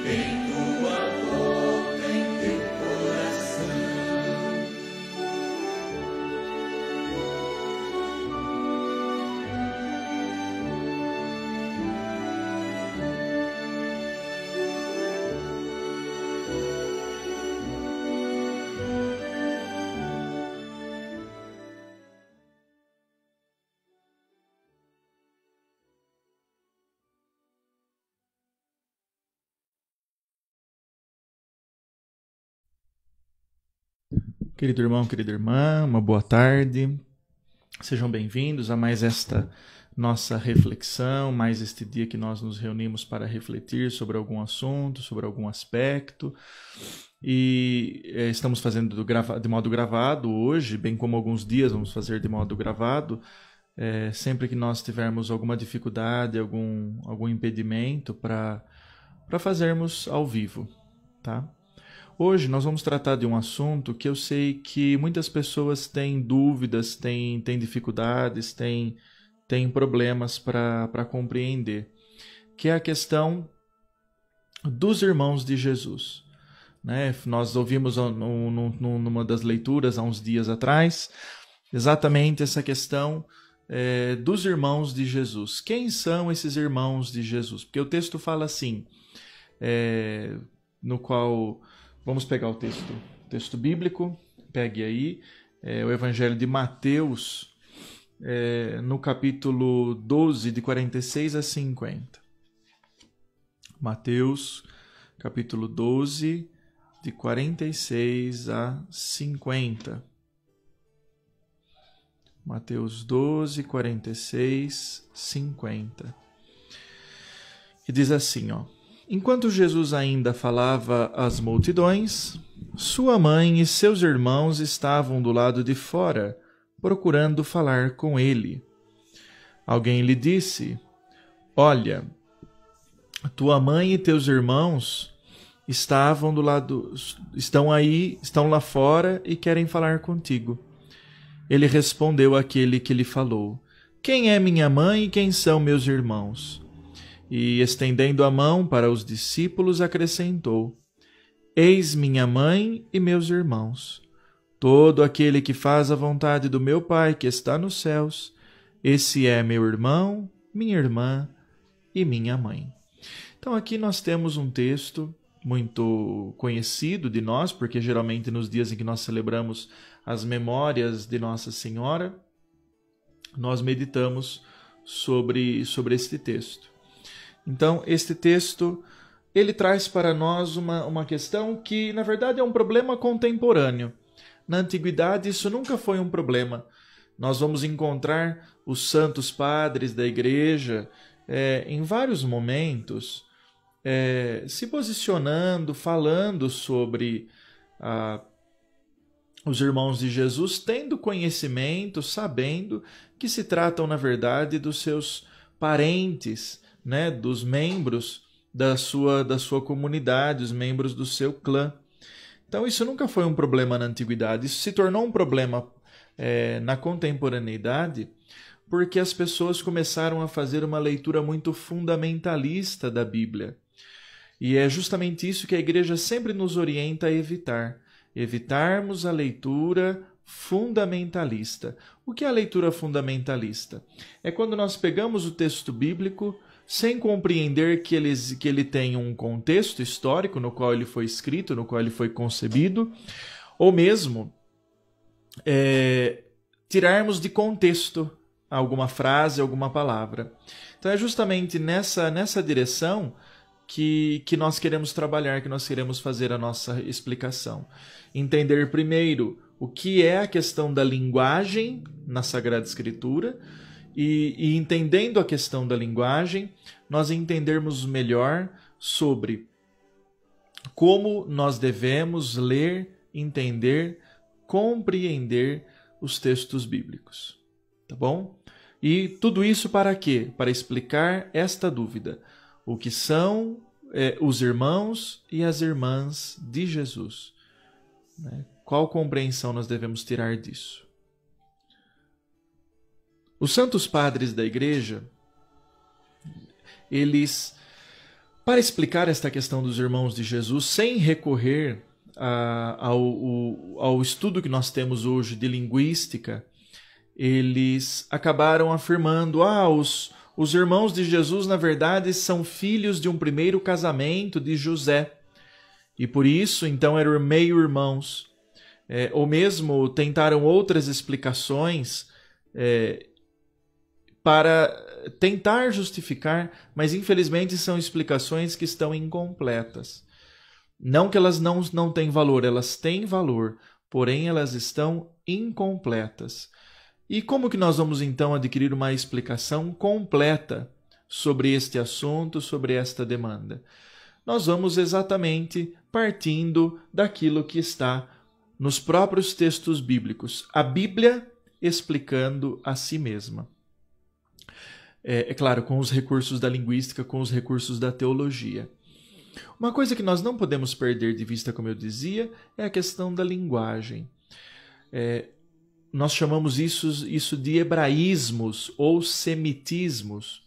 em tua boca, em teu coração. Querido irmão, querida irmã, uma boa tarde. Sejam bem-vindos a mais esta nossa reflexão, mais este dia que nós nos reunimos para refletir sobre algum assunto, sobre algum aspecto. E estamos fazendo de modo gravado hoje, bem como alguns dias vamos fazer de modo gravado. Sempre que nós tivermos alguma dificuldade, algum impedimento para fazermos ao vivo, tá? Hoje nós vamos tratar de um assunto que eu sei que muitas pessoas têm dúvidas, têm dificuldades, têm problemas para compreender, que é a questão dos irmãos de Jesus. Né? Nós ouvimos numa das leituras há uns dias atrás exatamente essa questão dos irmãos de Jesus. Quem são esses irmãos de Jesus? Porque o texto fala assim, no qual... Vamos pegar o texto bíblico, pegue aí, o Evangelho de Mateus, no capítulo 12, de 46 a 50. Mateus, capítulo 12, de 46 a 50. Mateus 12, 46, 50. E diz assim, ó. Enquanto Jesus ainda falava às multidões, sua mãe e seus irmãos estavam do lado de fora, procurando falar com ele. Alguém lhe disse, olha, tua mãe e teus irmãos estão lá fora e querem falar contigo. Ele respondeu àquele que lhe falou, quem é minha mãe e quem são meus irmãos? E, estendendo a mão para os discípulos, acrescentou, eis minha mãe e meus irmãos. Todo aquele que faz a vontade do meu Pai que está nos céus, esse é meu irmão, minha irmã e minha mãe. Então aqui nós temos um texto muito conhecido de nós, porque geralmente nos dias em que nós celebramos as memórias de Nossa Senhora, nós meditamos sobre este texto. Então, este texto, ele traz para nós uma questão que, na verdade, é um problema contemporâneo. Na antiguidade, isso nunca foi um problema. Nós vamos encontrar os santos padres da igreja, em vários momentos, se posicionando, falando sobre os irmãos de Jesus, tendo conhecimento, sabendo que se tratam, na verdade, dos seus parentes, né, dos membros da sua comunidade, os membros do seu clã. Então isso nunca foi um problema na antiguidade, isso se tornou um problema na contemporaneidade, porque as pessoas começaram a fazer uma leitura muito fundamentalista da Bíblia. E é justamente isso que a igreja sempre nos orienta a evitar. Evitarmos a leitura fundamentalista. O que é a leitura fundamentalista? É quando nós pegamos o texto bíblico sem compreender que ele tem um contexto histórico no qual ele foi escrito, no qual ele foi concebido, ou mesmo tirarmos de contexto alguma frase, alguma palavra. Então é justamente nessa direção que nós queremos trabalhar, que nós queremos fazer a nossa explicação. Entender primeiro o que é a questão da linguagem na Sagrada Escritura, e entendendo a questão da linguagem, nós entendermos melhor sobre como nós devemos ler, entender, compreender os textos bíblicos. Tá bom? E tudo isso para quê? Para explicar esta dúvida. O que são os irmãos e as irmãs de Jesus? Né? Qual compreensão nós devemos tirar disso? Os santos padres da igreja, eles Para explicar esta questão dos irmãos de Jesus, sem recorrer ao estudo que nós temos hoje de linguística, eles acabaram afirmando: os irmãos de Jesus, na verdade, são filhos de um primeiro casamento de José. E por isso, então, eram meio-irmãos. Ou mesmo tentaram outras explicações para tentar justificar, mas infelizmente são explicações que estão incompletas. Não que elas não têm valor, elas têm valor, porém elas estão incompletas. E como que nós vamos então adquirir uma explicação completa sobre este assunto, sobre esta demanda? Nós vamos exatamente partindo daquilo que está nos próprios textos bíblicos, a Bíblia explicando a si mesma. É claro, com os recursos da linguística, com os recursos da teologia. Uma coisa que nós não podemos perder de vista, como eu dizia, é a questão da linguagem. Nós chamamos isso de hebraísmos ou semitismos.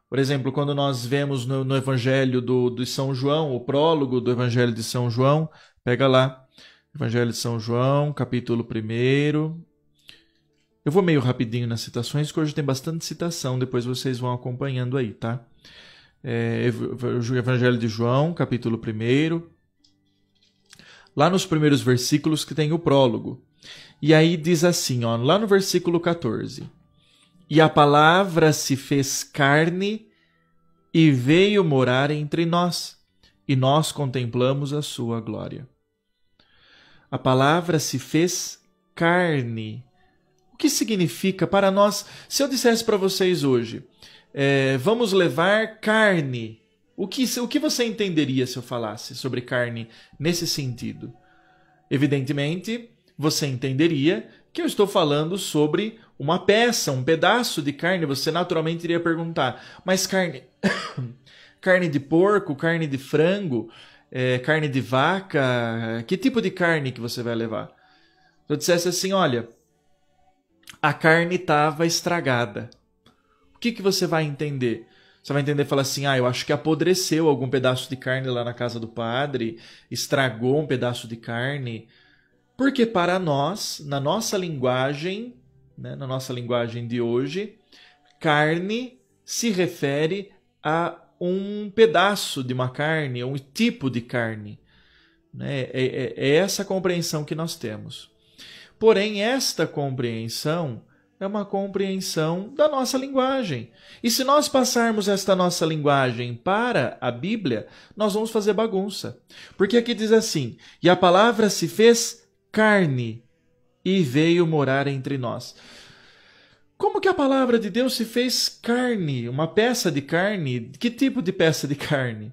Por exemplo, quando nós vemos no Evangelho de São João, o prólogo do Evangelho de São João, pega lá, Evangelho de São João, capítulo 1. Eu vou meio rapidinho nas citações, porque hoje tem bastante citação, depois vocês vão acompanhando aí, tá? Evangelho de João, capítulo 1. Lá nos primeiros versículos que tem o prólogo. E aí diz assim, lá no versículo 14. E a palavra se fez carne e veio morar entre nós, e nós contemplamos a sua glória. A palavra se fez carne. O que significa para nós? Se eu dissesse para vocês hoje, vamos levar carne, o que você entenderia se eu falasse sobre carne nesse sentido? Evidentemente, você entenderia que eu estou falando sobre uma peça, um pedaço de carne. Você naturalmente iria perguntar, mas carne de porco, carne de frango, carne de vaca, que tipo de carne que você vai levar? Se eu dissesse assim, olha, a carne estava estragada, o que você vai entender? Você vai entender e falar assim, eu acho que apodreceu algum pedaço de carne lá na casa do padre, estragou um pedaço de carne. Porque para nós, na nossa linguagem, na nossa linguagem de hoje, carne se refere a um pedaço de uma carne, um tipo de carne. É essa compreensão que nós temos. Porém, esta compreensão é uma compreensão da nossa linguagem. E se nós passarmos esta nossa linguagem para a Bíblia, nós vamos fazer bagunça. Porque aqui diz assim, e a palavra se fez carne e veio morar entre nós. Como que a palavra de Deus se fez carne? Uma peça de carne? Que tipo de peça de carne?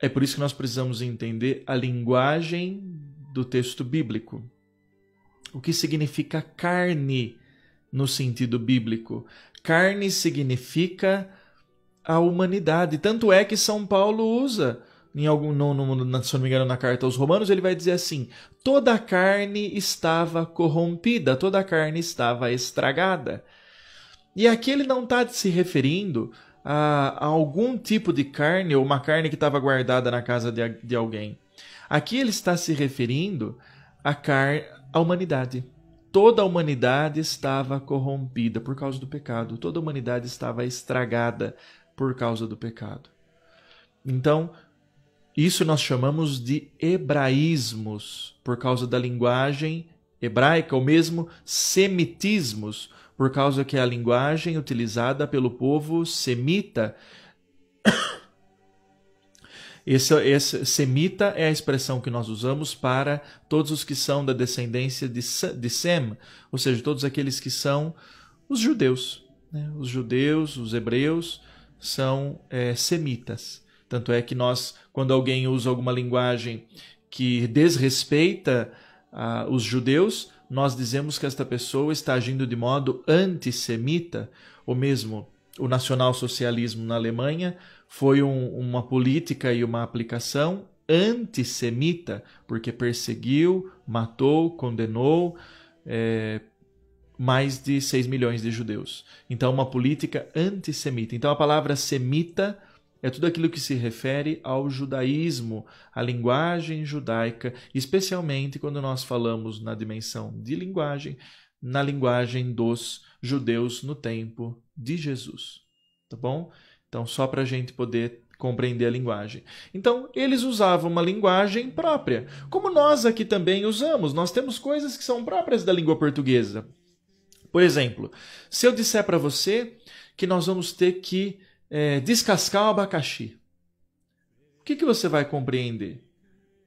É por isso que nós precisamos entender a linguagem do texto bíblico. O que significa carne no sentido bíblico? Carne significa a humanidade. Tanto é que São Paulo usa, se não me engano, na carta aos Romanos, ele vai dizer assim, toda a carne estava corrompida, toda a carne estava estragada. E aqui ele não está se referindo a algum tipo de carne, ou uma carne que estava guardada na casa de alguém. Aqui ele está se referindo à humanidade. Toda a humanidade estava corrompida por causa do pecado. Toda a humanidade estava estragada por causa do pecado. Então, isso nós chamamos de hebraísmos, por causa da linguagem hebraica, ou mesmo semitismos, por causa que é a linguagem utilizada pelo povo semita. Esse semita é a expressão que nós usamos para todos os que são da descendência de Sem, ou seja, todos aqueles que são os judeus. Os judeus, os hebreus, são semitas. Tanto é que nós, quando alguém usa alguma linguagem que desrespeita os judeus, nós dizemos que esta pessoa está agindo de modo antissemita, ou mesmo o nacionalsocialismo na Alemanha foi uma política e uma aplicação antissemita, porque perseguiu, matou, condenou mais de 6 milhões de judeus. Então, uma política antissemita. Então, a palavra semita é tudo aquilo que se refere ao judaísmo, à linguagem judaica, especialmente quando nós falamos na dimensão de linguagem, na linguagem dos judeus no tempo de Jesus. Tá bom? Então, só para a gente poder compreender a linguagem. Então, eles usavam uma linguagem própria, como nós aqui também usamos. Nós temos coisas que são próprias da língua portuguesa. Por exemplo, se eu disser para você que nós vamos ter que descascar o abacaxi, o que você vai compreender?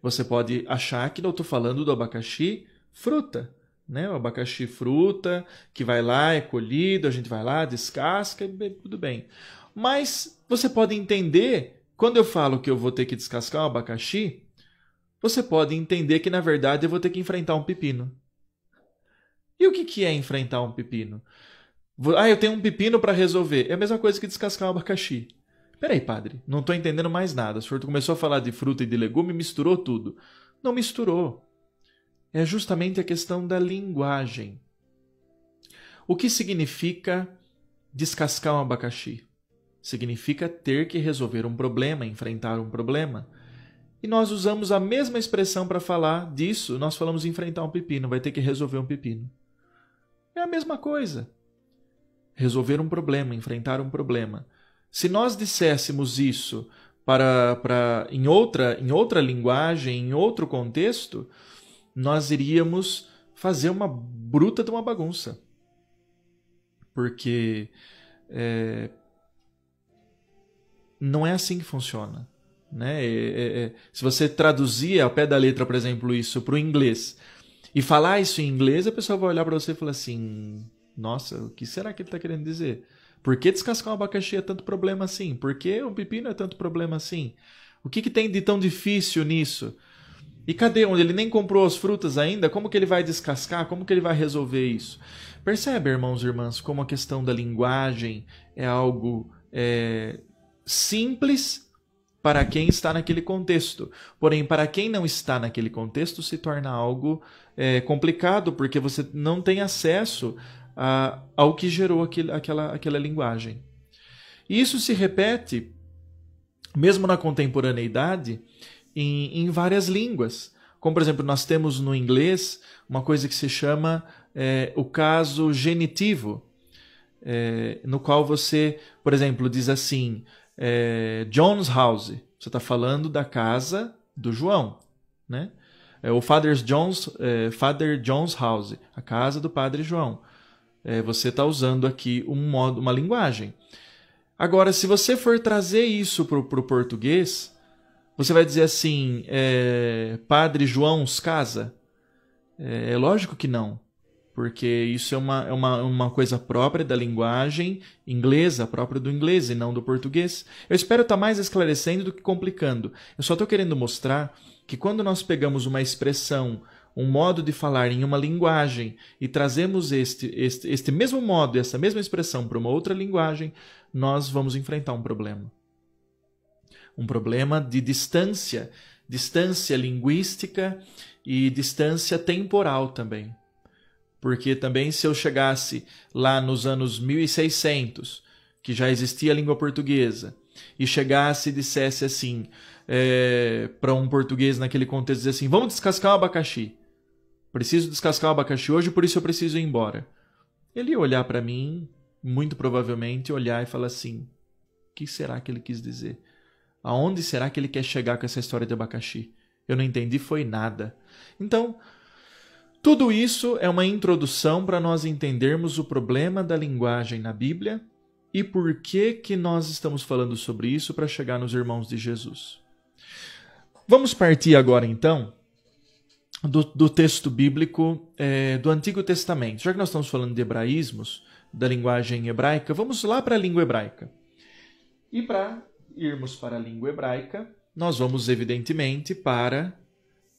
Você pode achar que eu estou falando do abacaxi fruta, né? O abacaxi fruta, que vai lá, é colhido, a gente vai lá, descasca, e tudo bem. Mas você pode entender, quando eu falo que eu vou ter que descascar o abacaxi, você pode entender que, na verdade, eu vou ter que enfrentar um pepino. E o que é enfrentar um pepino? Eu tenho um pepino para resolver. É a mesma coisa que descascar um abacaxi. Peraí, padre, não estou entendendo mais nada. O senhor começou a falar de fruta e de legume e misturou tudo. Não misturou. É justamente a questão da linguagem. O que significa descascar um abacaxi? Significa ter que resolver um problema, enfrentar um problema. E nós usamos a mesma expressão para falar disso. Nós falamos enfrentar um pepino, vai ter que resolver um pepino. É a mesma coisa. Resolver um problema, enfrentar um problema. Se nós disséssemos isso em outra linguagem, em outro contexto, nós iríamos fazer uma bruta de uma bagunça. Porque não é assim que funciona. Né? Se você traduzir ao pé da letra, por exemplo, isso para o inglês e falar isso em inglês, a pessoa vai olhar para você e falar assim: nossa, o que será que ele está querendo dizer? Por que descascar um abacaxi é tanto problema assim? Por que um pepino é tanto problema assim? O que tem de tão difícil nisso? E cadê? Onde ele nem comprou as frutas ainda? Como que ele vai descascar? Como que ele vai resolver isso? Percebe, irmãos e irmãs, como a questão da linguagem é algo simples para quem está naquele contexto. Porém, para quem não está naquele contexto, se torna algo complicado, porque você não tem acesso ao que gerou aquela linguagem. E isso se repete, mesmo na contemporaneidade, em várias línguas. Como, por exemplo, nós temos no inglês uma coisa que se chama o caso genitivo, no qual você, por exemplo, diz assim: John's house. Você está falando da casa do João, né? O Father John's house, a casa do Padre João. Você está usando aqui uma linguagem. Agora, se você for trazer isso para o português, você vai dizer assim: Padre João's casa? É lógico que não. Porque isso é uma coisa própria da linguagem inglesa, própria do inglês e não do português. Eu espero estar mais esclarecendo do que complicando. Eu só estou querendo mostrar que quando nós pegamos uma expressão, um modo de falar em uma linguagem e trazemos este mesmo modo, essa mesma expressão para uma outra linguagem, nós vamos enfrentar um problema. Um problema de distância linguística e distância temporal também. Porque também se eu chegasse lá nos anos 1600, que já existia a língua portuguesa, e chegasse e dissesse assim, para um português naquele contexto, dizer assim: vamos descascar o abacaxi. Preciso descascar o abacaxi hoje, por isso eu preciso ir embora. Ele ia olhar para mim, muito provavelmente, olhar e falar assim: o que será que ele quis dizer? Aonde será que ele quer chegar com essa história de abacaxi? Eu não entendi, foi nada. Então, tudo isso é uma introdução para nós entendermos o problema da linguagem na Bíblia e por que nós estamos falando sobre isso para chegar nos irmãos de Jesus. Vamos partir agora, então, do texto bíblico do Antigo Testamento. Já que nós estamos falando de hebraísmos, da linguagem hebraica, vamos lá para a língua hebraica. E para irmos para a língua hebraica, nós vamos, evidentemente, para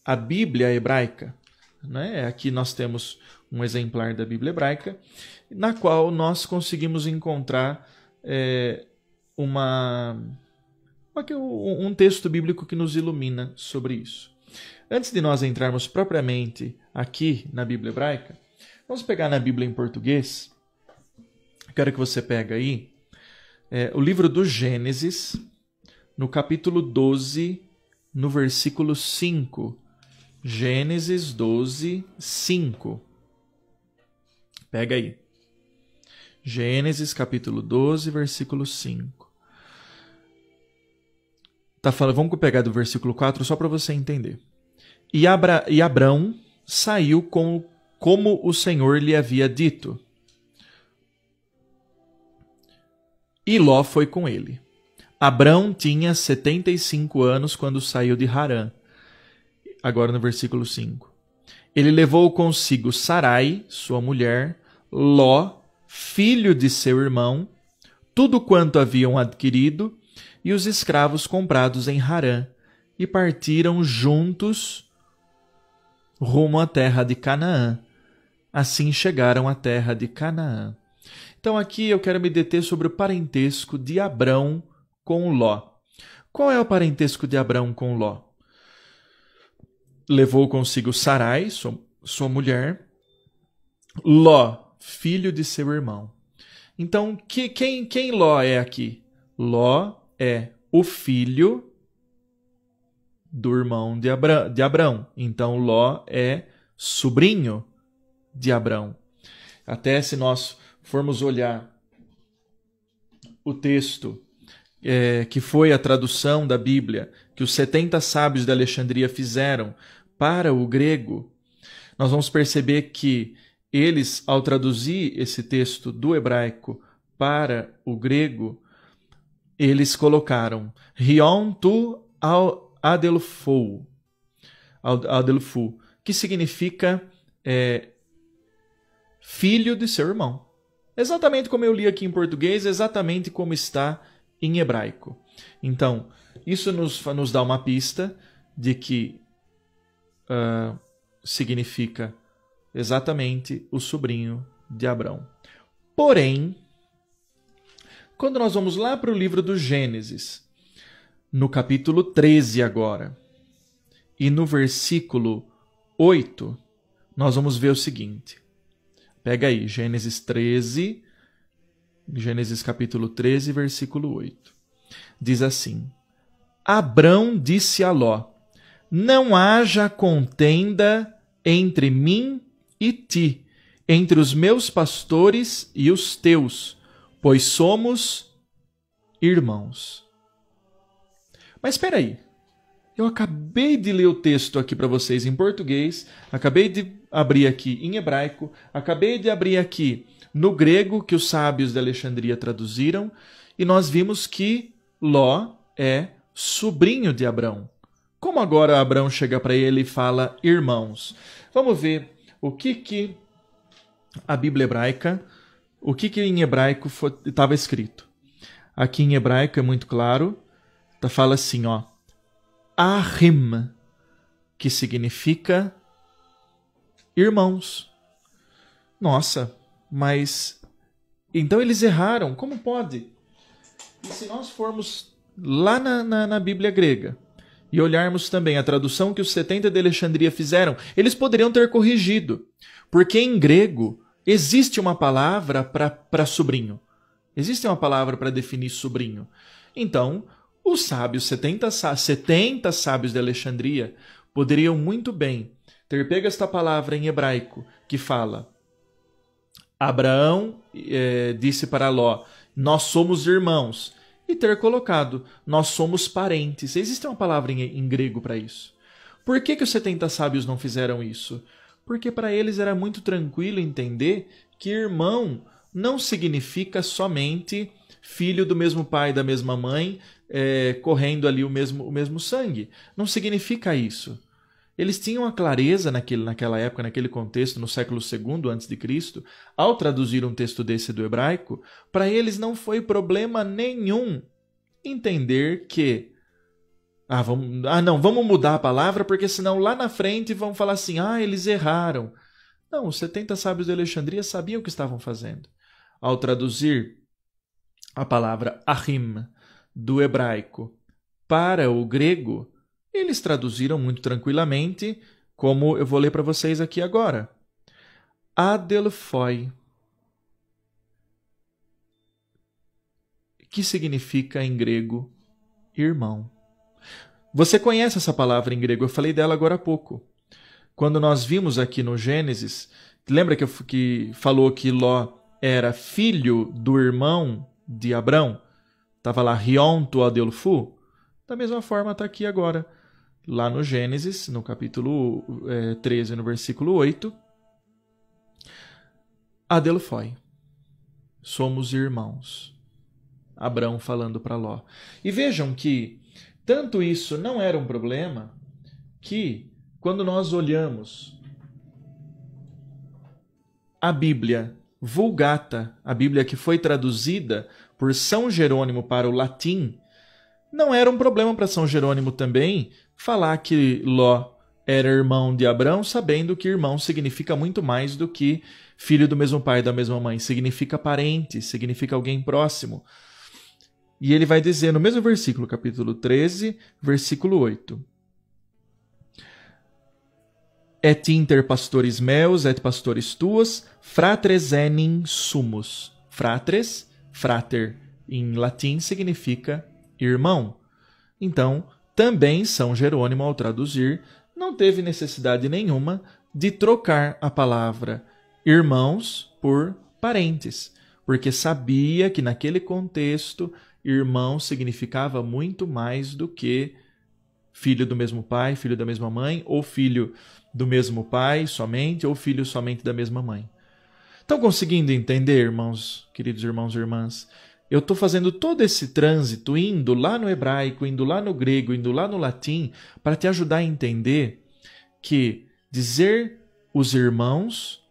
a Bíblia hebraica. Né? Aqui nós temos um exemplar da Bíblia hebraica, na qual nós conseguimos encontrar um texto bíblico que nos ilumina sobre isso. Antes de nós entrarmos propriamente aqui na Bíblia hebraica, vamos pegar na Bíblia em português. Quero que você pegue aí o livro do Gênesis, no capítulo 12, no versículo 5. Gênesis 12, 5. Pega aí. Gênesis capítulo 12, versículo 5. Vamos pegar do versículo 4 só para você entender. E Abrão saiu como o Senhor lhe havia dito. E Ló foi com ele. Abrão tinha 75 anos quando saiu de Harã. Agora no versículo 5. Ele levou consigo Sarai, sua mulher, Ló, filho de seu irmão, tudo quanto haviam adquirido, e os escravos comprados em Harã, e partiram juntos rumo à terra de Canaã. Assim chegaram à terra de Canaã. Então aqui eu quero me deter sobre o parentesco de Abrão com Ló. Qual é o parentesco de Abrão com Ló? Levou consigo Sarai, sua mulher, Ló, filho de seu irmão. Então, quem Ló é aqui? Ló é o filho do irmão de Abrão. Então, Ló é sobrinho de Abrão. Até se nós formos olhar o texto que foi a tradução da Bíblia que os 70 sábios de Alexandria fizeram para o grego, nós vamos perceber que eles, ao traduzir esse texto do hebraico para o grego, eles colocaram Rion tu adelfou, que significa filho de seu irmão. Exatamente como eu li aqui em português, exatamente como está em hebraico. Então, isso nos dá uma pista de que significa exatamente o sobrinho de Abrão. Porém, quando nós vamos lá para o livro do Gênesis, no capítulo 13 agora, e no versículo 8, nós vamos ver o seguinte. Pega aí, Gênesis capítulo 13, versículo 8. Diz assim: Abrão disse a Ló: não haja contenda entre mim e ti, entre os meus pastores e os teus, pois somos irmãos. Mas espera aí. Eu acabei de ler o texto aqui para vocês em português, acabei de abrir aqui em hebraico, acabei de abrir aqui no grego que os sábios de Alexandria traduziram, e nós vimos que Ló é sobrinho de Abrão. Como agora Abrão chega para ele e fala irmãos? Vamos ver o que a Bíblia hebraica, o que em hebraico estava escrito. Aqui em hebraico é muito claro, fala assim, ó, Ahim, que significa irmãos. Nossa, mas então eles erraram, como pode? E se nós formos lá na Bíblia grega e olharmos também a tradução que os 70 de Alexandria fizeram, eles poderiam ter corrigido, porque em grego existe uma palavra para sobrinho. Existe uma palavra para definir sobrinho. Então, os sábios, 70 sábios de Alexandria, poderiam muito bem ter pego esta palavra em hebraico que fala: Abraão disse para Ló, nós somos irmãos, e ter colocado, nós somos parentes. Existe uma palavra em grego para isso. Por que os 70 sábios não fizeram isso? Porque para eles era muito tranquilo entender que irmão não significa somente filho do mesmo pai, da mesma mãe, correndo ali o mesmo sangue. Não significa isso. Eles tinham a clareza naquela época, naquele contexto, no século II a.C., ao traduzir um texto desse do hebraico, para eles não foi problema nenhum entender que vamos mudar a palavra, porque senão lá na frente vão falar assim, eles erraram. Não, os 70 sábios de Alexandria sabiam o que estavam fazendo. Ao traduzir a palavra ahim do hebraico para o grego, eles traduziram muito tranquilamente, como eu vou ler para vocês aqui agora. Adelphoi, que significa em grego irmão. Você conhece essa palavra em grego? Eu falei dela agora há pouco. Quando nós vimos aqui no Gênesis, lembra que falou que Ló era filho do irmão de Abrão? Estava lá, Rion tu Adelfu. Da mesma forma está aqui agora. Lá no Gênesis, no capítulo 13, no versículo 8. Adelfoi. Somos irmãos. Abrão falando para Ló. E vejam que tanto isso não era um problema que, quando nós olhamos a Bíblia Vulgata, a Bíblia que foi traduzida por São Jerônimo para o latim, não era um problema para São Jerônimo também falar que Ló era irmão de Abrão, sabendo que irmão significa muito mais do que filho do mesmo pai e da mesma mãe. Significa parente, significa alguém próximo. E ele vai dizer no mesmo versículo, capítulo 13, versículo 8. Et inter pastores meus, et pastores tuos, fratres enim sumus. Fratres, frater, em latim, significa irmão. Então, também São Jerônimo, ao traduzir, não teve necessidade nenhuma de trocar a palavra irmãos por parentes, porque sabia que naquele contexto irmão significava muito mais do que filho do mesmo pai, filho da mesma mãe, ou filho do mesmo pai somente, ou filho somente da mesma mãe. Estão conseguindo entender, irmãos, queridos irmãos e irmãs? Eu estou fazendo todo esse trânsito, indo lá no hebraico, indo lá no grego, indo lá no latim, para te ajudar a entender que dizer os irmãos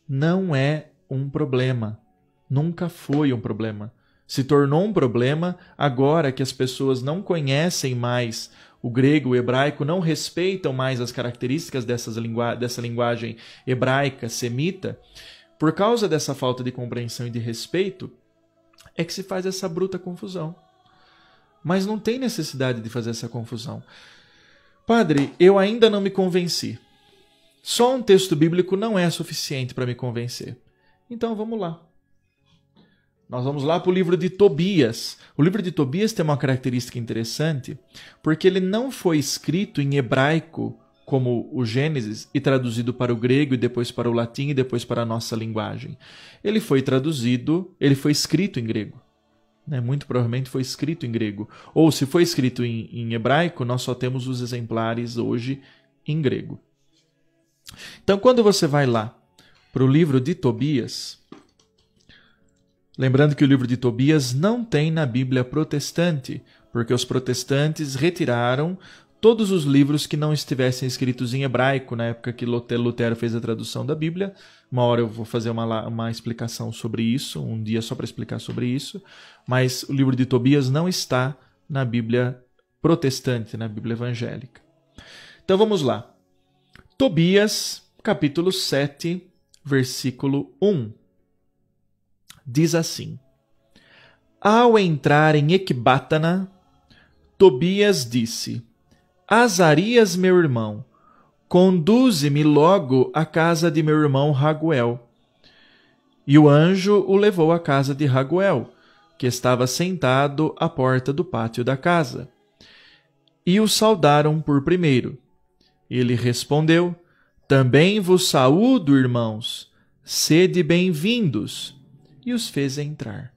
não é um problema. Nunca foi um problema. Se tornou um problema agora que as pessoas não conhecem mais o grego, o hebraico, não respeitam mais as características dessa linguagem hebraica, semita. Por causa dessa falta de compreensão e de respeito, é que se faz essa bruta confusão. Mas não tem necessidade de fazer essa confusão. Padre, eu ainda não me convenci. Só um texto bíblico não é suficiente para me convencer. Então vamos lá. Nós vamos lá para o livro de Tobias. O livro de Tobias tem uma característica interessante, porque ele não foi escrito em hebraico como o Gênesis e traduzido para o grego e depois para o latim e depois para a nossa linguagem. Ele foi escrito em grego. Muito provavelmente foi escrito em grego. Ou se foi escrito em hebraico, nós só temos os exemplares hoje em grego. Então, quando você vai lá para o livro de Tobias, lembrando que o livro de Tobias não tem na Bíblia protestante, porque os protestantes retiraram todos os livros que não estivessem escritos em hebraico, na época que Lutero fez a tradução da Bíblia. Uma hora eu vou fazer uma explicação sobre isso, um dia só para explicar sobre isso, mas o livro de Tobias não está na Bíblia protestante, na Bíblia evangélica. Então vamos lá. Tobias, capítulo 7, versículo 1. Diz assim: Ao entrar em Ecbátana, Tobias disse: Azarias, meu irmão, conduze-me logo à casa de meu irmão Raguel. E o anjo o levou à casa de Raguel, que estava sentado à porta do pátio da casa. E o saudaram por primeiro. Ele respondeu: Também vos saúdo, irmãos, sede bem-vindos. E os fez entrar.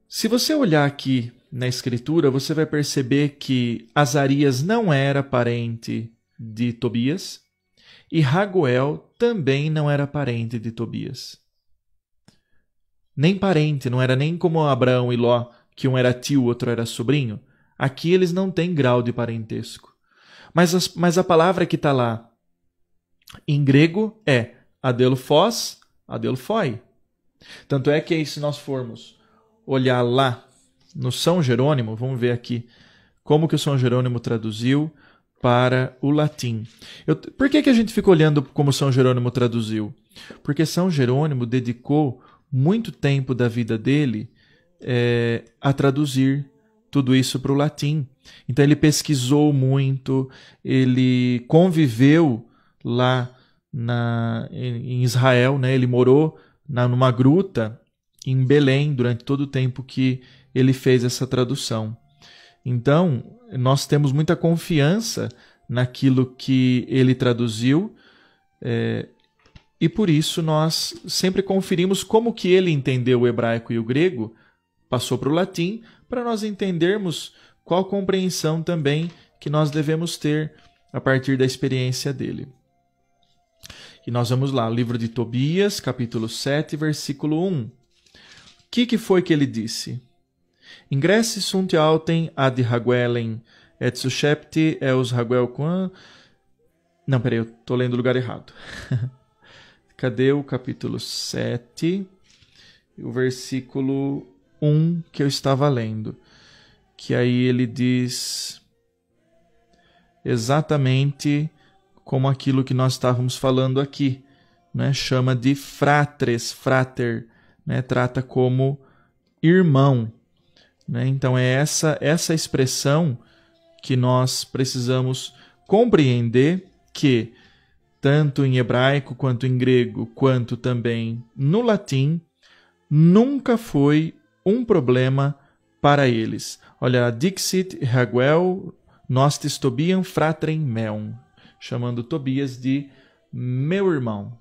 Se você olhar aqui na Escritura, você vai perceber que Azarias não era parente de Tobias e Raguel também não era parente de Tobias. Nem parente, não era nem como Abraão e Ló, que um era tio, o outro era sobrinho. Aqui eles não têm grau de parentesco. Mas a palavra que está lá em grego é adelphos, adelphoi. Tanto é que se nós formos olhar lá no São Jerônimo, vamos ver aqui como que o São Jerônimo traduziu para o latim. Por que a gente fica olhando como São Jerônimo traduziu? Porque São Jerônimo dedicou muito tempo da vida dele a traduzir tudo isso para o latim. Então ele pesquisou muito, ele conviveu lá em Israel, né? Ele morou numa gruta em Belém durante todo o tempo que ele fez essa tradução. Então, nós temos muita confiança naquilo que ele traduziu, e por isso nós sempre conferimos como que ele entendeu o hebraico e o grego, passou para o latim, para nós entendermos qual compreensão também que nós devemos ter a partir da experiência dele. E nós vamos lá, livro de Tobias, capítulo 7, versículo 1. O que foi que ele disse? Ingressi sunt autem ad Haguelen, et suscepti eus Haguel quan... Não, peraí, eu estou lendo o lugar errado. Cadê o capítulo 7? O versículo 1 que eu estava lendo. Que aí ele diz exatamente como aquilo que nós estávamos falando aqui, né? Chama de fratres, frater, né? Trata como irmão, né? Então é essa expressão que nós precisamos compreender, que tanto em hebraico quanto em grego, quanto também no latim, nunca foi um problema para eles. Olha, Dixit Haguel nostis Tobiam fratrem meum, chamando Tobias de meu irmão,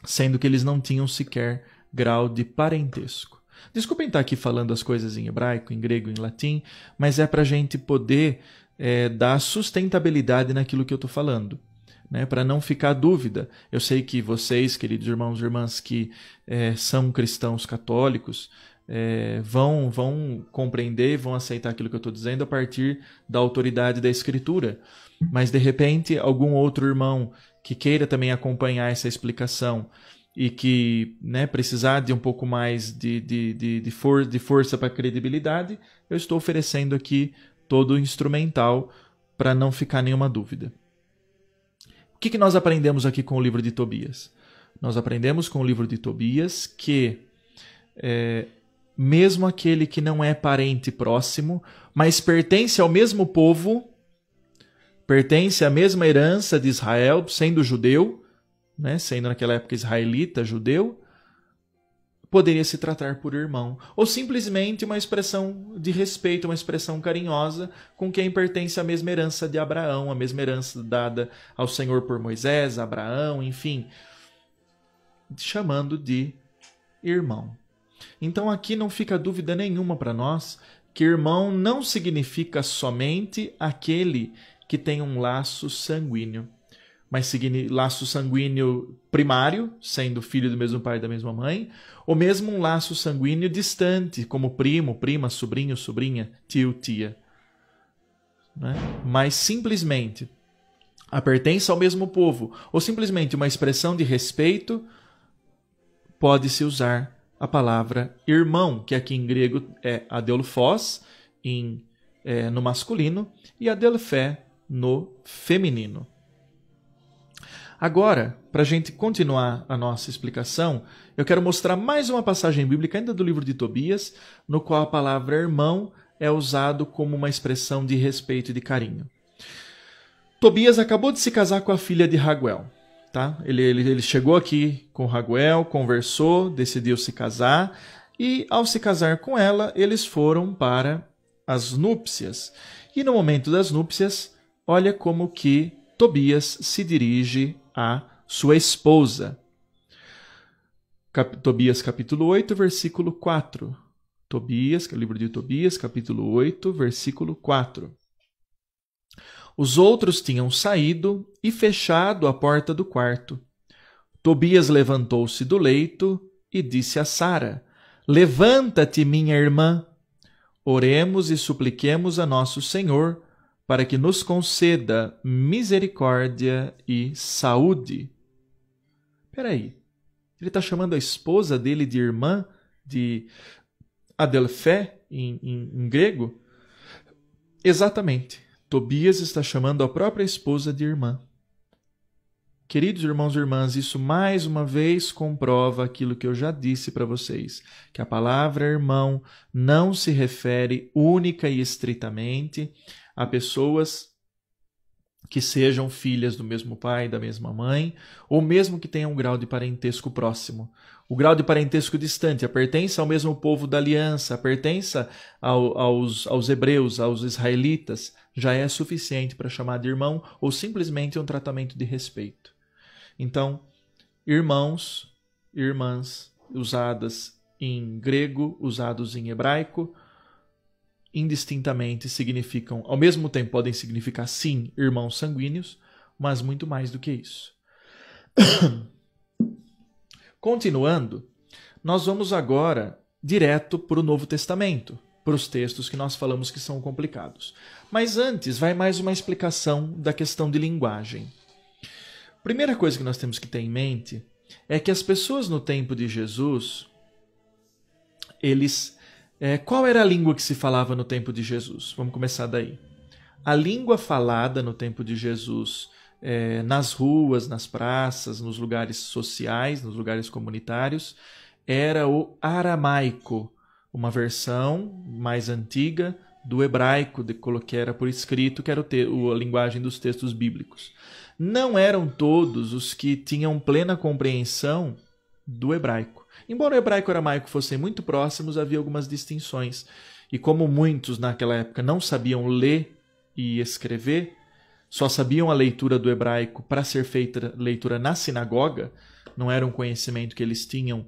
sendo que eles não tinham sequer grau de parentesco. Desculpem estar aqui falando as coisas em hebraico, em grego, em latim, mas é para a gente poder dar sustentabilidade naquilo que eu estou falando, né? Para não ficar dúvida. Eu sei que vocês, queridos irmãos e irmãs que são cristãos católicos, vão compreender, vão aceitar aquilo que eu estou dizendo a partir da autoridade da Escritura. Mas, de repente, algum outro irmão que queira também acompanhar essa explicação e que, né, precisar de um pouco mais de força para credibilidade, eu estou oferecendo aqui todo o instrumental para não ficar nenhuma dúvida. O que nós aprendemos aqui com o livro de Tobias? Nós aprendemos com o livro de Tobias que mesmo aquele que não é parente próximo, mas pertence ao mesmo povo, pertence à mesma herança de Israel, sendo judeu, né, sendo naquela época israelita, judeu, poderia se tratar por irmão. Ou simplesmente uma expressão de respeito, uma expressão carinhosa com quem pertence à mesma herança de Abraão, a mesma herança dada ao Senhor por Moisés, Abraão, enfim, chamando de irmão. Então aqui não fica dúvida nenhuma para nós que irmão não significa somente aquele que tem um laço sanguíneo, mas laço sanguíneo primário, sendo filho do mesmo pai e da mesma mãe, ou mesmo um laço sanguíneo distante, como primo, prima, sobrinho, sobrinha, tio, tia. Né? Mas simplesmente a pertença ao mesmo povo, ou simplesmente uma expressão de respeito, pode-se usar a palavra irmão, que aqui em grego é adelphos no masculino e adelphé no feminino. Agora, para a gente continuar a nossa explicação, eu quero mostrar mais uma passagem bíblica ainda do livro de Tobias, no qual a palavra irmão é usado como uma expressão de respeito e de carinho. Tobias acabou de se casar com a filha de Raguel. Tá? Ele chegou aqui com Raguel, conversou, decidiu se casar, e ao se casar com ela, eles foram para as núpcias. E no momento das núpcias, olha como que Tobias se dirige à sua esposa. Tobias capítulo 8, versículo 4. Tobias, livro de Tobias, capítulo 8, versículo 4. Os outros tinham saído e fechado a porta do quarto. Tobias levantou-se do leito e disse a Sara: Levanta-te, minha irmã. Oremos e supliquemos a nosso Senhor para que nos conceda misericórdia e saúde. Peraí, ele está chamando a esposa dele de irmã, de adelphé em grego? Exatamente. Tobias está chamando a própria esposa de irmã. Queridos irmãos e irmãs, isso mais uma vez comprova aquilo que eu já disse para vocês, que a palavra irmão não se refere única e estritamente a pessoas que sejam filhas do mesmo pai e da mesma mãe, ou mesmo que tenham um grau de parentesco próximo. o grau de parentesco distante, a pertença ao mesmo povo da aliança, a pertença aos hebreus, aos israelitas, já é suficiente para chamar de irmão ou simplesmente um tratamento de respeito. Então, irmãos, irmãs, usadas em grego, usados em hebraico, indistintamente significam, ao mesmo tempo podem significar sim, irmãos sanguíneos, mas muito mais do que isso. Continuando, nós vamos agora direto para o Novo Testamento, para os textos que nós falamos que são complicados. Mas antes, vai mais uma explicação da questão de linguagem. Primeira coisa que nós temos que ter em mente é que as pessoas no tempo de Jesus, qual era a língua que se falava no tempo de Jesus? Vamos começar daí. A língua falada no tempo de Jesus, nas ruas, nas praças, nos lugares sociais, nos lugares comunitários, era o aramaico, uma versão mais antiga do hebraico, que era por escrito, que era a linguagem dos textos bíblicos. Não eram todos os que tinham plena compreensão do hebraico. Embora o hebraico e o aramaico fossem muito próximos, havia algumas distinções. E como muitos naquela época não sabiam ler e escrever, só sabiam a leitura do hebraico para ser feita leitura na sinagoga, não era um conhecimento que eles tinham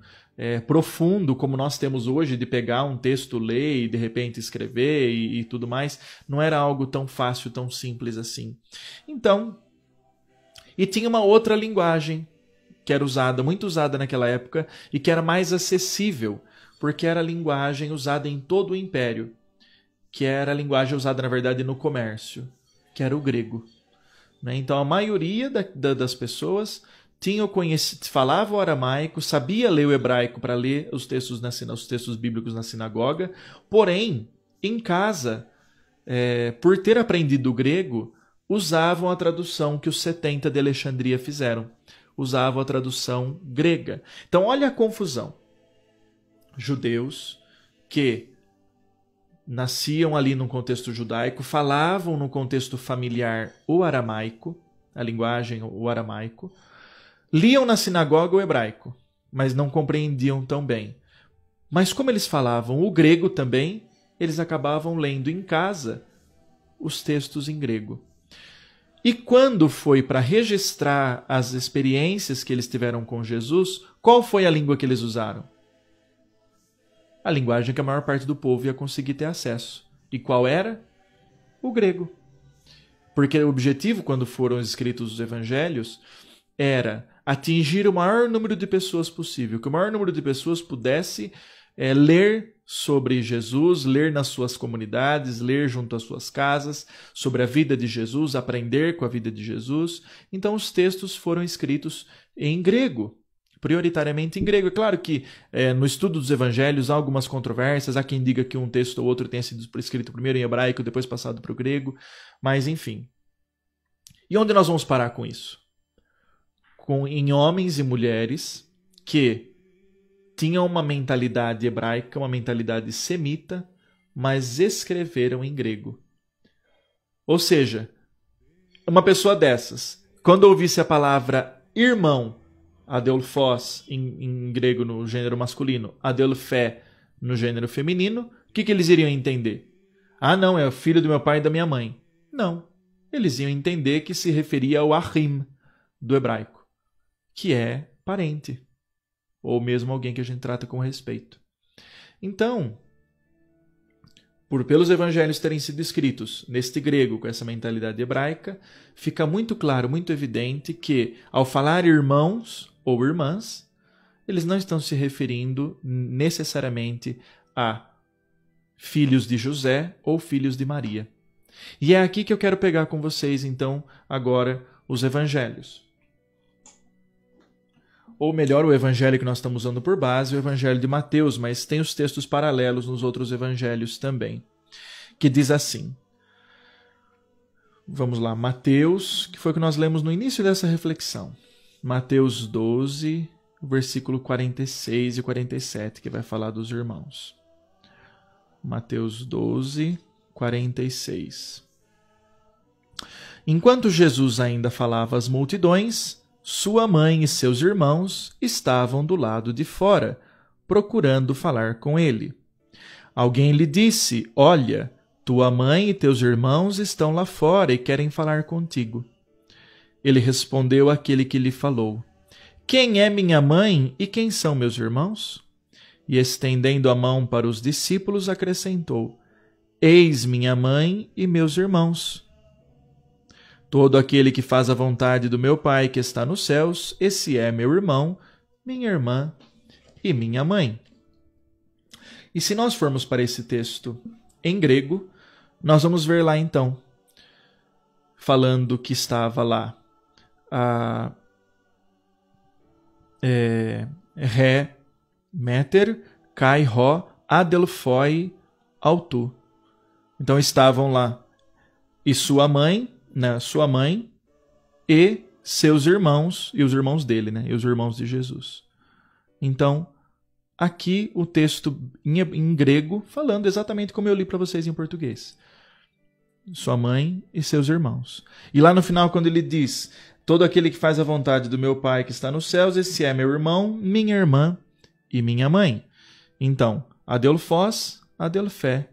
profundo, como nós temos hoje, de pegar um texto, ler e de repente escrever e tudo mais, não era algo tão fácil, tão simples assim. Então, e tinha uma outra linguagem que era muito usada naquela época e que era mais acessível, porque era a linguagem usada em todo o império, que era a linguagem usada, na verdade, no comércio, que era o grego. Então, a maioria das pessoas falava o aramaico, sabia ler o hebraico para ler os textos bíblicos na sinagoga, porém, em casa, por ter aprendido o grego, usavam a tradução que os 70 de Alexandria fizeram. Usavam a tradução grega. Então, olha a confusão. Judeus que nasciam ali num contexto judaico, falavam no contexto familiar o aramaico, a linguagem, o aramaico, liam na sinagoga o hebraico, mas não compreendiam tão bem. Mas como eles falavam o grego também, eles acabavam lendo em casa os textos em grego. E quando foi para registrar as experiências que eles tiveram com Jesus, qual foi a língua que eles usaram? A linguagem que a maior parte do povo ia conseguir ter acesso. E qual era? O grego. Porque o objetivo, quando foram escritos os evangelhos, era atingir o maior número de pessoas possível, que o maior número de pessoas pudesse ler sobre Jesus, ler nas suas comunidades, ler junto às suas casas, sobre a vida de Jesus, aprender com a vida de Jesus. Então os textos foram escritos em grego, prioritariamente em grego. É claro que no estudo dos evangelhos há algumas controvérsias, há quem diga que um texto ou outro tenha sido escrito primeiro em hebraico, depois passado para o grego, mas enfim. E onde nós vamos parar com isso? Em homens e mulheres que tinham uma mentalidade hebraica, uma mentalidade semita, mas escreveram em grego. Ou seja, uma pessoa dessas, quando ouvisse a palavra irmão, adelphos em grego no gênero masculino, adelphé no gênero feminino, o que eles iriam entender? Ah, não, é o filho do meu pai e da minha mãe. Não. Eles iam entender que se referia ao ahim do hebraico, que é parente, ou mesmo alguém que a gente trata com respeito. Então, pelos evangelhos terem sido escritos neste grego, com essa mentalidade hebraica, fica muito claro, muito evidente que, ao falar irmãos ou irmãs, eles não estão se referindo necessariamente a filhos de José ou filhos de Maria. E é aqui que eu quero pegar com vocês, então, agora, os evangelhos. Ou melhor, o evangelho que nós estamos usando por base, o evangelho de Mateus, mas tem os textos paralelos nos outros evangelhos também, que diz assim. Vamos lá, Mateus, que foi o que nós lemos no início dessa reflexão. Mateus 12, versículo 46 e 47, que vai falar dos irmãos. Mateus 12, 46. Enquanto Jesus ainda falava às multidões, sua mãe e seus irmãos estavam do lado de fora, procurando falar com ele. Alguém lhe disse: Olha, tua mãe e teus irmãos estão lá fora e querem falar contigo. Ele respondeu àquele que lhe falou: Quem é minha mãe e quem são meus irmãos? E estendendo a mão para os discípulos, acrescentou: Eis minha mãe e meus irmãos. Todo aquele que faz a vontade do meu Pai que está nos céus, esse é meu irmão, minha irmã e minha mãe. E se nós formos para esse texto em grego, nós vamos ver lá então, falando que estava lá Ré, Meter, Kai, Ró, Adelphoi, Autu. Então estavam lá e sua mãe e seus irmãos, e os irmãos dele, e os irmãos de Jesus. Então, aqui o texto em grego, falando exatamente como eu li para vocês em português. Sua mãe e seus irmãos. E lá no final, quando ele diz: Todo aquele que faz a vontade do meu Pai que está nos céus, esse é meu irmão, minha irmã e minha mãe. Então, Adelphos, Adelphé,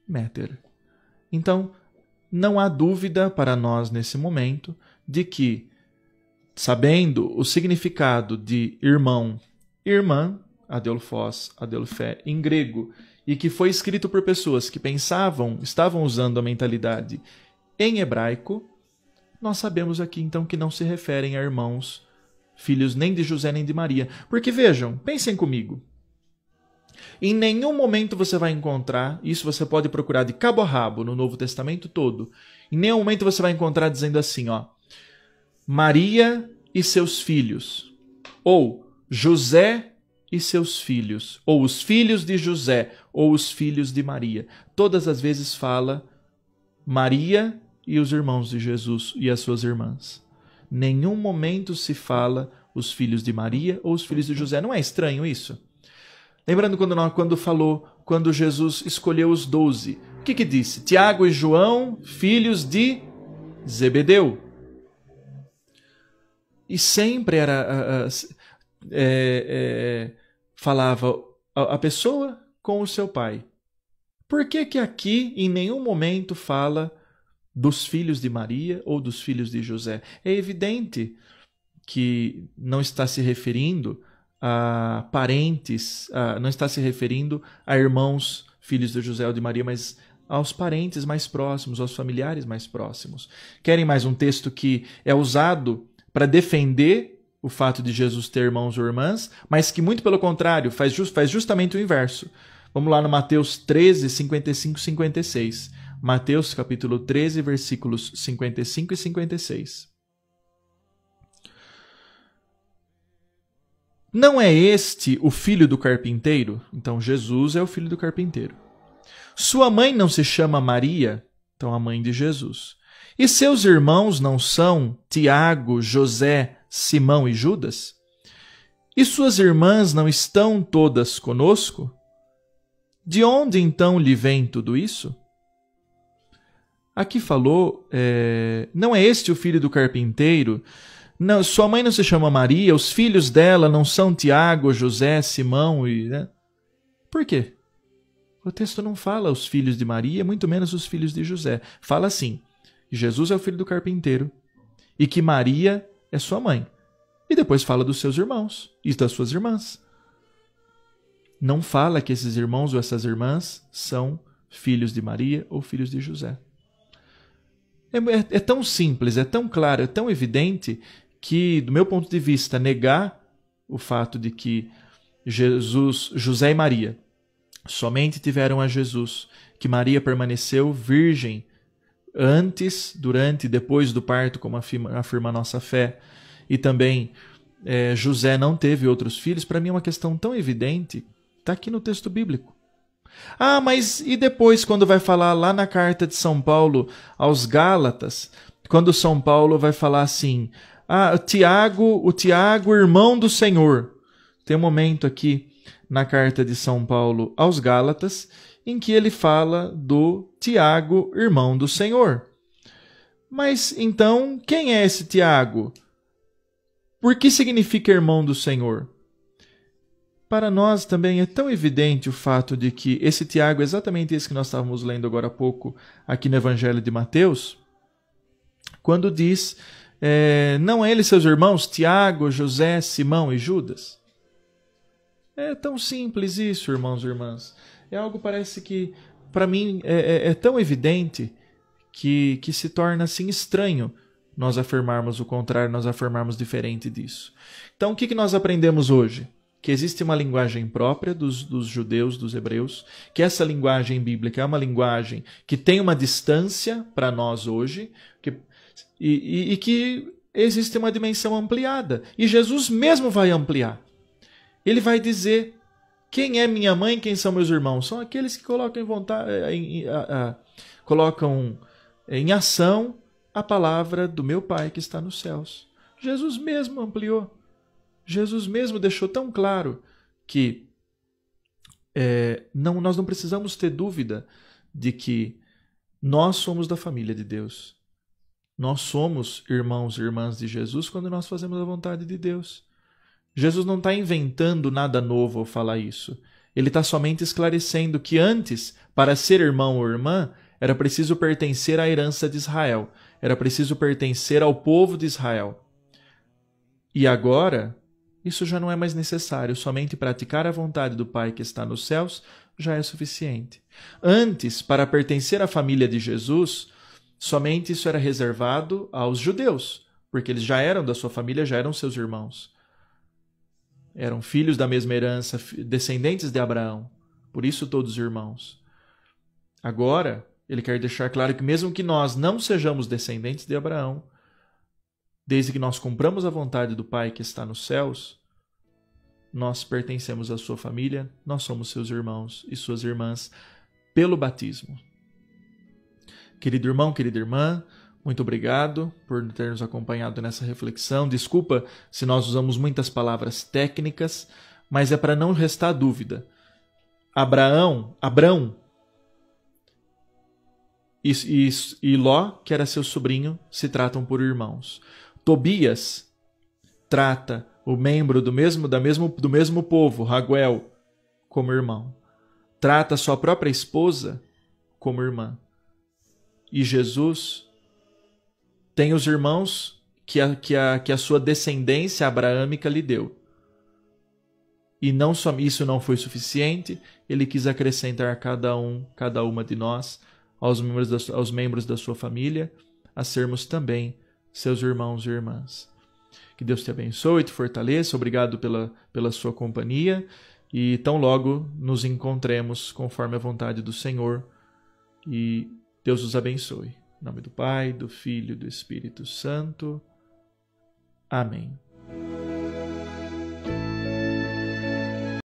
Meter. Então, não há dúvida para nós nesse momento de que, sabendo o significado de irmão, irmã, Adelphos, Adelphé, em grego, e que foi escrito por pessoas que estavam usando a mentalidade em hebraico, nós sabemos aqui então que não se referem a irmãos, filhos nem de José nem de Maria. Porque vejam, pensem comigo. Em nenhum momento você vai encontrar, isso você pode procurar de cabo a rabo no Novo Testamento todo, em nenhum momento você vai encontrar dizendo assim, Maria e seus filhos, ou José e seus filhos, ou os filhos de José, ou os filhos de Maria. Todas as vezes fala Maria e os irmãos de Jesus e as suas irmãs. Nenhum momento se fala os filhos de Maria ou os filhos de José. Não é estranho isso? Lembrando quando Jesus escolheu os 12, o que disse? Tiago e João, filhos de Zebedeu. E sempre falava a pessoa com o seu pai. Por que aqui em nenhum momento fala dos filhos de Maria ou dos filhos de José? É evidente que não está se referindo a parentes, não está se referindo a irmãos, filhos de José ou de Maria, mas aos parentes mais próximos, aos familiares mais próximos. Querem mais um texto que é usado para defender o fato de Jesus ter irmãos ou irmãs, mas que muito pelo contrário faz justamente o inverso. Vamos lá no Mateus 13, 55 e 56. Mateus capítulo 13, versículos 55 e 56. Não é este o filho do carpinteiro? Então Jesus é o filho do carpinteiro. Sua mãe não se chama Maria? Então a mãe de Jesus. E seus irmãos não são Tiago, José, Simão e Judas? E suas irmãs não estão todas conosco? De onde então lhe vem tudo isso? Aqui falou, não é este o filho do carpinteiro? Não, sua mãe não se chama Maria, os filhos dela não são Tiago, José, Simão e... Por quê? O texto não fala os filhos de Maria, muito menos os filhos de José. Fala assim, que Jesus é o filho do carpinteiro e que Maria é sua mãe. E depois fala dos seus irmãos e das suas irmãs. Não fala que esses irmãos ou essas irmãs são filhos de Maria ou filhos de José. É tão simples, é tão claro, é tão evidente que, do meu ponto de vista, negar o fato de que José e Maria somente tiveram a Jesus, que Maria permaneceu virgem antes, durante e depois do parto, como afirma a nossa fé, e também José não teve outros filhos, para mim é uma questão tão evidente, está aqui no texto bíblico. Mas e depois quando vai falar lá na carta de São Paulo aos Gálatas, quando São Paulo vai falar assim, o Tiago, irmão do Senhor. Tem um momento aqui na carta de São Paulo aos Gálatas, em que ele fala do Tiago, irmão do Senhor. Mas então, quem é esse Tiago? Por que significa irmão do Senhor? Para nós também é tão evidente o fato de que esse Tiago é exatamente esse que nós estávamos lendo agora há pouco aqui no Evangelho de Mateus, quando diz, não eles seus irmãos, Tiago, José, Simão e Judas? É tão simples isso, irmãos e irmãs. É algo, parece que, para mim, é tão evidente que se torna assim estranho nós afirmarmos o contrário, nós afirmarmos diferente disso. Então, o que nós aprendemos hoje? Que existe uma linguagem própria dos judeus, dos hebreus, que essa linguagem bíblica é uma linguagem que tem uma distância para nós hoje, e que existe uma dimensão ampliada. E Jesus mesmo vai ampliar. Ele vai dizer, quem é minha mãe, quem são meus irmãos? São aqueles que colocam colocam em ação a palavra do meu Pai que está nos céus. Jesus mesmo ampliou. Jesus mesmo deixou tão claro que nós não precisamos ter dúvida de que nós somos da família de Deus. Nós somos irmãos e irmãs de Jesus quando nós fazemos a vontade de Deus. Jesus não está inventando nada novo ao falar isso. Ele está somente esclarecendo que antes, para ser irmão ou irmã, era preciso pertencer à herança de Israel. Era preciso pertencer ao povo de Israel. E agora, isso já não é mais necessário. Somente praticar a vontade do Pai que está nos céus já é suficiente. Antes, para pertencer à família de Jesus, somente isso era reservado aos judeus, porque eles já eram da sua família, já eram seus irmãos. Eram filhos da mesma herança, descendentes de Abraão. Por isso todos irmãos. Agora, ele quer deixar claro que mesmo que nós não sejamos descendentes de Abraão, desde que nós cumpramos a vontade do Pai que está nos céus, nós pertencemos à sua família, nós somos seus irmãos e suas irmãs pelo batismo. Querido irmão, querida irmã, muito obrigado por ter nos acompanhado nessa reflexão. Desculpa se nós usamos muitas palavras técnicas, mas é para não restar dúvida. Abrão e Ló, que era seu sobrinho, se tratam por irmãos. Tobias trata o membro do mesmo povo, Raguel, como irmão. Trata sua própria esposa como irmã. E Jesus tem os irmãos que a sua descendência abraâmica lhe deu. E não só isso não foi suficiente, ele quis acrescentar a cada uma de nós, aos membros da sua família, a sermos também seus irmãos e irmãs. Que Deus te abençoe e te fortaleça. Obrigado pela sua companhia. E tão logo nos encontremos conforme a vontade do Senhor. E Deus os abençoe. Em nome do Pai, do Filho e do Espírito Santo. Amém.